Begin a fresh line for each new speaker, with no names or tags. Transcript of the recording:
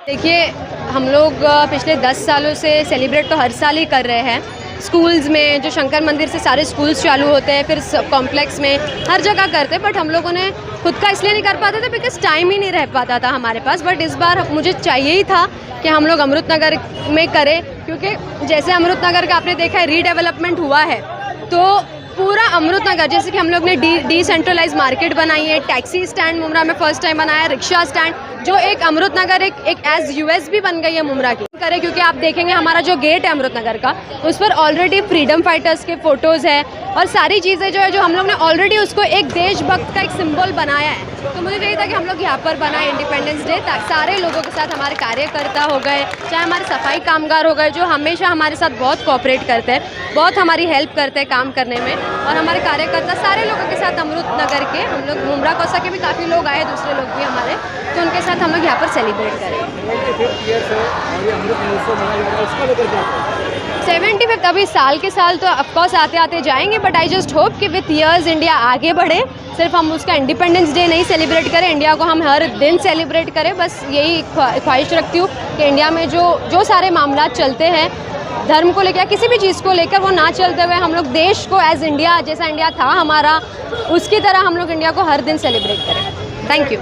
देखिए, हम लोग पिछले 10 सालों से सेलिब्रेट तो हर साल ही कर रहे हैं। स्कूल्स में जो शंकर मंदिर से सारे स्कूल्स चालू होते हैं, फिर सब कॉम्प्लेक्स में हर जगह करते हैं। बट हम लोगों ने खुद का इसलिए नहीं कर पाते थे बिकॉज टाइम ही नहीं रह पाता था हमारे पास। बट इस बार मुझे चाहिए ही था कि हम लोग अमृतनगर में करें, क्योंकि जैसे अमृतनगर का आपने देखा है रीडेवलपमेंट हुआ है, तो पूरा अमृतनगर जैसे कि हम लोग ने डिसेंट्रलाइज मार्केट बनाई है, टैक्सी स्टैंड मुमरा में फर्स्ट टाइम बनाया, रिक्शा स्टैंड, जो एक अमृतनगर एक एज यूएस भी बन गई है मुमरा की करे। क्योंकि आप देखेंगे हमारा जो गेट है अमृतनगर का, उस पर ऑलरेडी फ्रीडम फाइटर्स के फोटोज़ है और सारी चीज़ें जो है जो हम लोग ने ऑलरेडी उसको एक देशभक्त का एक सिंबल बनाया है। तो मुझे यही था कि हम लोग यहाँ पर बनाए इंडिपेंडेंस डे, ताकि सारे लोगों के साथ हमारे कार्यकर्ता हो गए, चाहे हमारे सफाई कामगार हो गए, जो हमेशा हमारे साथ बहुत कोऑपरेट करते हैं, बहुत हमारी हेल्प करते हैं काम करने में, और हमारे कार्यकर्ता सारे लोगों के साथ अमृतनगर के हम लोग मुमरा कोसा के भी काफ़ी लोग आए, दूसरे लोग भी हमारे, तो उनके साथ हम लोग यहाँ पर सेलिब्रेट करें। 75 अभी साल के साल तो ऑफकोर्स आते आते जाएंगे, बट आई जस्ट होप कि विथ ईयर्स इंडिया आगे बढ़े। सिर्फ हम उसका इंडिपेंडेंस डे नहीं सेलिब्रेट करें, इंडिया को हम हर दिन सेलिब्रेट करें। बस यही ख्वाहिश रखती हूँ कि इंडिया में जो सारे मामला चलते हैं धर्म को लेकर, किसी भी चीज़ को लेकर, वो ना चलते हुए हम लोग देश को एज इंडिया, जैसा इंडिया था हमारा, उसकी तरह हम लोग इंडिया को हर दिन सेलिब्रेट करें। Thank you.